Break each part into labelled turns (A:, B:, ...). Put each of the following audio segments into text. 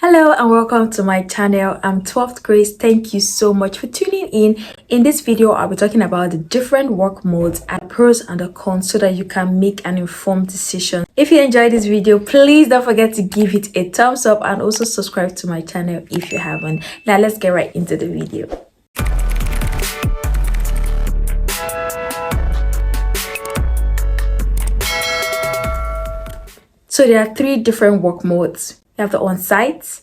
A: Hello and welcome to my channel. I'm 12th Grace. Thank you so much for tuning in. In this video, I'll be talking about the different work modes and pros and the cons so that you can make an informed decision. If you enjoyed this video, please don't forget to give it a thumbs up and also subscribe to my channel if you haven't. Now let's get right into the video. So there are three different work modes. You have the on-site,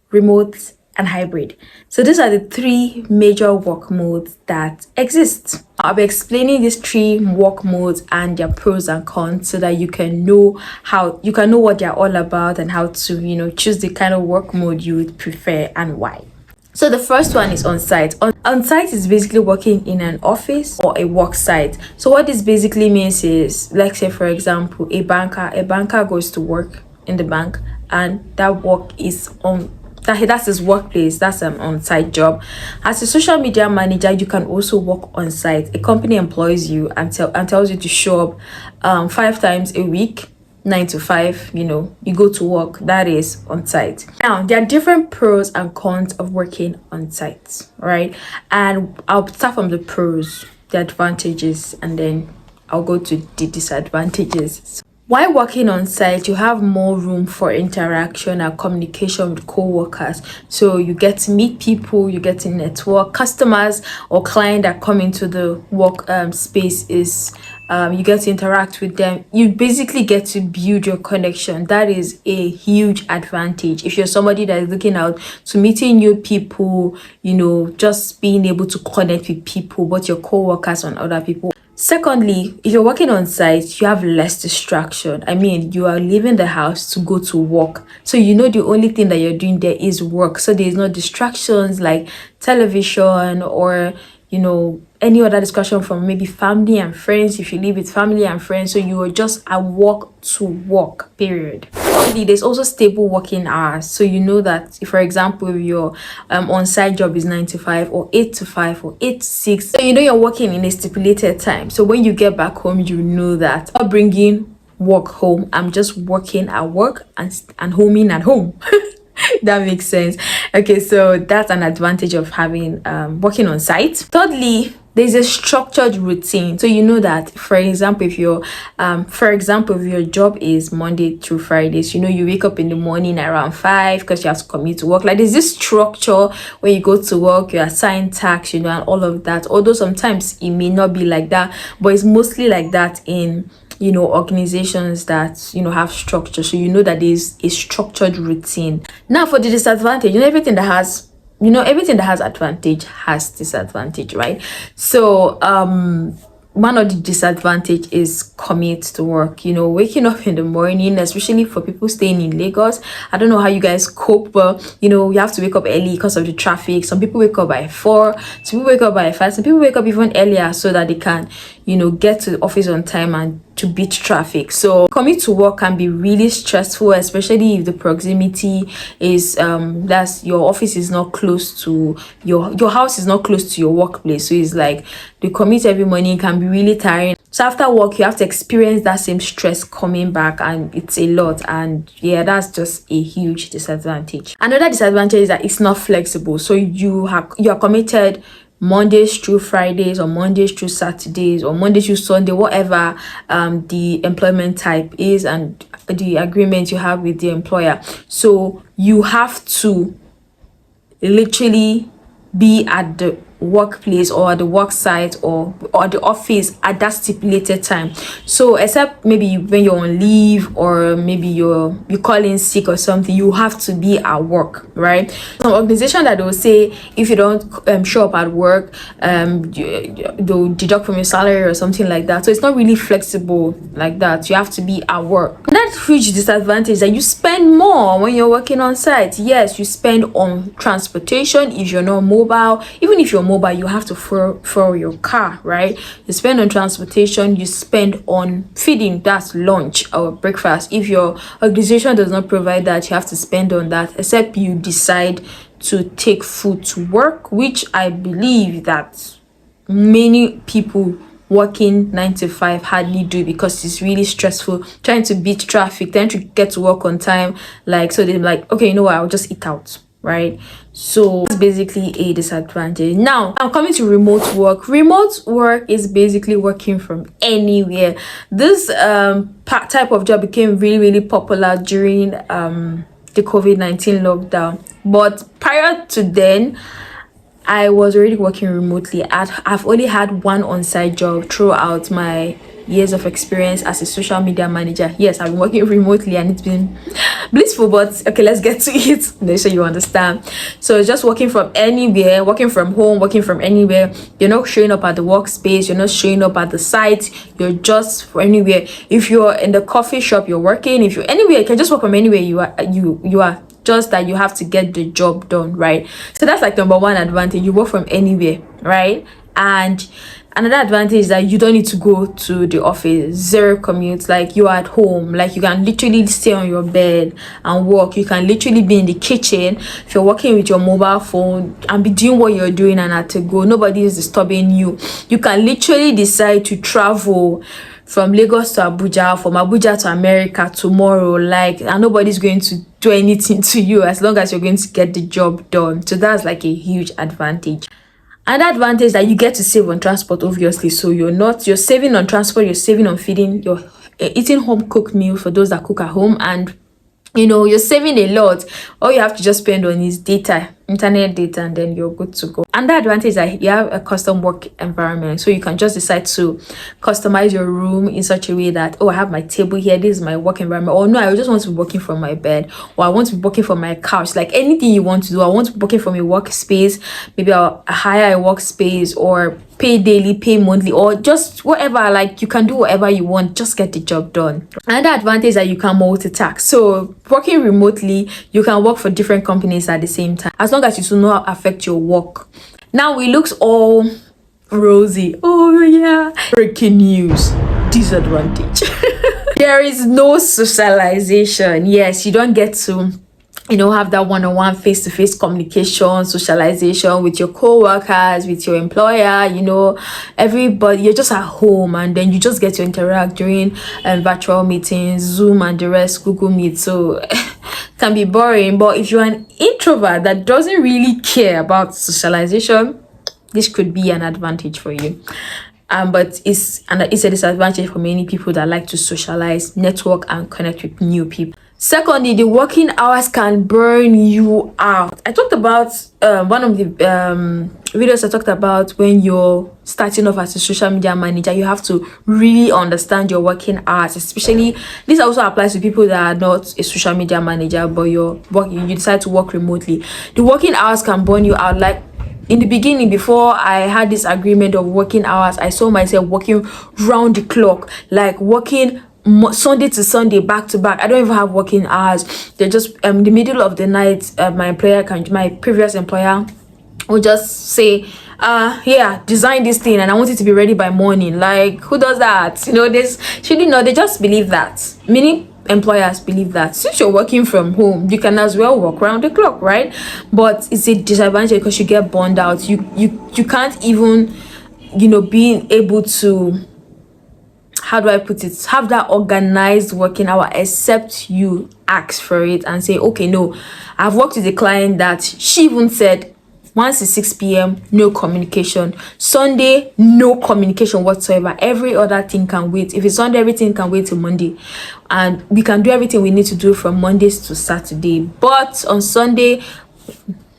A: remote, and hybrid. So these are the three major work modes that exist. I'll be explaining these three work modes and their pros and cons so that you can know what they're all about and how to, choose the kind of work mode you would prefer and why. So the first one is on-site. On-site is basically working in an office or a work site. So what this basically means is, let's say for example, a banker goes to work in the bank and that work is that's his workplace. That's an on-site job. As a social media manager, you can also work on site. A company employs you and tells you to show up 5 times a week, 9 to 5, you go to work. That is on site. Now there are different pros and cons of working on site, right? And I'll start from the pros, the advantages, and then I'll go to the disadvantages. While working on site, you have more room for interaction and communication with co-workers. So you get to meet people, you get to network. Customers or clients that come into the work space you get to interact with them. You basically get to build your connection. That is a huge advantage. If you're somebody that is looking out to meeting new people, just being able to connect with people, both your co-workers and other people. Secondly, if you're working on site, you have less distraction. I mean, you are leaving the house to go to work. So the only thing that you're doing there is work. So there's no distractions like television or, any other discussion from maybe family and friends if you live with family and friends. So you are just at work to work, period. Thirdly, there's also stable working hours. So you know that if, for example, if your on-site job is 9 to 5 or 8 to 5 or 8 to 6, so you're working in a stipulated time. So when you get back home, you know that I'm not bringing work home. I'm just working at work and homing at home. That makes sense. Okay, so that's an advantage of having working on site. Thirdly, there's a structured routine. So you know that, for example, if your job is Monday through Fridays, you wake up in the morning around 5 because you have to commute to work. Like there's this structure when you go to work, you assign tasks, and all of that. Although sometimes it may not be like that, but it's mostly like that in organizations that have structure. So that there's a structured routine. Now for the disadvantage, everything that has advantage has disadvantage, right? So one of the disadvantage is commute to work. Waking up in the morning, especially for people staying in Lagos. I don't know how you guys cope, but you have to wake up early because of the traffic. Some people wake up by 4, some people wake up by 5, some people wake up even earlier so that they can get to the office on time and to beat traffic. So commute to work can be really stressful, especially if the proximity is that's your office is not close to your house is not close to your workplace. So it's like the commute every morning can be really tiring. So after work, you have to experience that same stress coming back, and it's a lot. And yeah, that's just a huge disadvantage. Another disadvantage is that it's not flexible. So you are committed Mondays through Fridays or Mondays through Saturdays or Mondays through Sunday, whatever the employment type is and the agreement you have with the employer. So you have to literally be at the workplace or the work site or the office at that stipulated time. So except maybe when you're on leave or maybe you call in sick or something, you have to be at work, right? Some organization that will say if you don't show up at work, they'll deduct from your salary or something like that. So it's not really flexible like that. You have to be at work. That's huge disadvantage that you spend more when you're working on site. Yes, you spend on transportation if you're not mobile. Even if you're mobile, you have to fuel your car, right? You spend on transportation, you spend on feeding, that's lunch or breakfast. If your organization does not provide that, you have to spend on that, except you decide to take food to work, which I believe that many people working 9 to 5 hardly do, because it's really stressful trying to beat traffic, trying to get to work on time. Like, so they're like, okay, you know what, I'll just eat out, right? So it's basically a disadvantage. Now I'm coming to remote work. Remote work is basically working from anywhere. This type of job became really popular during the COVID-19 lockdown, but prior to then I was already working remotely. I've only had one on-site job throughout my years of experience as a social media manager. Yes, I've been working remotely and it's been blissful, but okay, let's get to it so you understand. So it's just working from anywhere, working from home, working from anywhere. You're not showing up at the workspace, you're not showing up at the site, you're just from anywhere. If you're in the coffee shop, you're working. If you're anywhere, you can just work from anywhere you are. Just that you have to get the job done, right? So that's like number one advantage. You work from anywhere, right? And another advantage is that you don't need to go to the office. Zero commute. Like, you're at home. Like, you can literally stay on your bed and work. You can literally be in the kitchen if you're working with your mobile phone and be doing what you're doing and at to go. Nobody is disturbing you. You can literally decide to travel from Lagos to Abuja, from Abuja to America tomorrow, like, and nobody's going to do anything to you as long as you're going to get the job done. So that's like a huge advantage. And that advantage is that you get to save on transport, obviously. So you're saving on transport, you're saving on feeding, you're eating home cooked meal for those that cook at home, and you're saving a lot. All you have to just spend on is data, internet data, and then you're good to go. And the advantage is that you have a custom work environment, so you can just decide to customize your room in such a way that, oh, I have my table here, this is my work environment, or no, I just want to be working from my bed, or I want to be working from my couch. Like, anything you want to do. I want to be working from a workspace. Maybe I'll hire a workspace, or pay daily, pay monthly, or just whatever. Like, you can do whatever you want, just get the job done. Another advantage is that you can multitask. So working remotely, you can work for different companies at the same time, as long as it will not affect your work. Now it looks all rosy. Oh yeah, breaking news, disadvantage. There is no socialization. Yes, you don't get to have that one-on-one face-to-face communication, socialization with your co-workers, with your employer, everybody. You're just at home, and then you just get to interact during virtual meetings, Zoom and the rest, Google Meet. So can be boring. But if you're an introvert that doesn't really care about socialization, this could be an advantage for you. But it's a disadvantage for many people that like to socialize, network, and connect with new people. Secondly, the working hours can burn you out. I talked about one of the videos. I talked about when you're starting off as a social media manager, you have to really understand your working hours. Especially, this also applies to people that are not a social media manager, but you decide to work remotely. The working hours can burn you out. Like, in the beginning, before I had this agreement of working hours, I saw myself working round the clock, like working Sunday to Sunday, back to back. I don't even have working hours. They're just in the middle of the night. My previous employer will just say, yeah, design this thing and I want it to be ready by morning. Like, who does that? They just believe that. Many employers believe that since you're working from home, you can as well work around the clock, right? But it's a disadvantage because you get burned out. You can't even being able to, how do I put it, have that organized working hour, except you ask for it and say, okay, no. I've worked with a client that she even said, once it's 6 p.m, no communication. Sunday, no communication whatsoever. Every other thing can wait. If it's Sunday, everything can wait till Monday. And we can do everything we need to do from Mondays to Saturday. But on Sunday,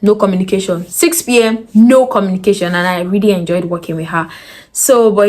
A: no communication. 6 p.m, no communication. And I really enjoyed working with her. So, but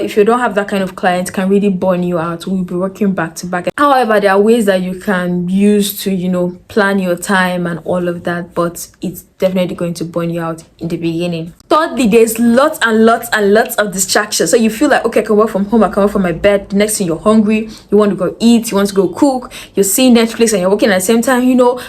A: if you don't have that kind of client, it can really burn you out. We'll be working back to back. However, there are ways that you can use to, plan your time and all of that, but it's definitely going to burn you out in the beginning. Thirdly, there's lots and lots and lots of distractions. So you feel like, okay, I can work from home, I can work from my bed. The next thing, you're hungry, you want to go eat, you want to go cook, you're seeing Netflix and you're working at the same time.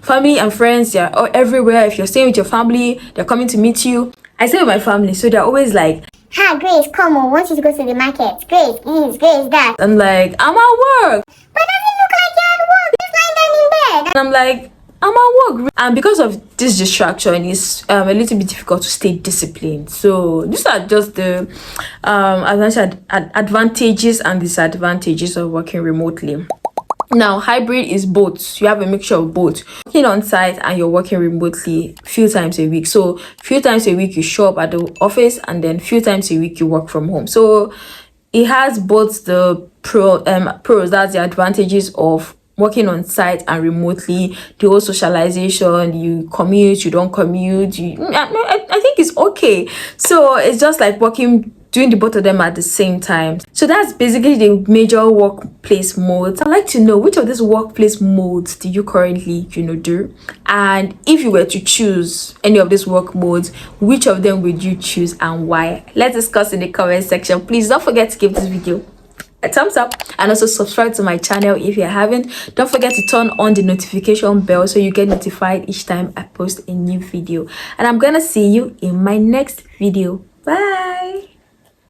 A: Family and friends, they're everywhere. If you're staying with your family, they're coming to meet you. I stay with my family, so they're always like,
B: hi, Grace, come on, want you to go to the market. Grace, Grace, that.
A: I'm like, I'm at work.
B: But doesn't look like you're at work. Just lying down in bed.
A: And I'm like, I'm at work. And because of this distraction, it's a little bit difficult to stay disciplined. So these are just the advantages and disadvantages of working remotely. Now, hybrid is both. You have a mixture of both. Working on site and you're working remotely few times a week. So few times a week you show up at the office, and then few times a week you work from home. So it has both the pros, that's the advantages of working on site and remotely, the whole socialization, you commute, you don't commute, I think it's okay. So it's just like doing the both of them at the same time. So that's basically the major workplace modes. I'd like to know, which of these workplace modes do you currently do, and if you were to choose any of these work modes, which of them would you choose and why? Let's discuss in the comment section. Please don't forget to give this video a thumbs up and also subscribe to my channel if you haven't. Don't forget to turn on the notification bell so you get notified each time I post a new video. And I'm gonna see you in my next video. Bye.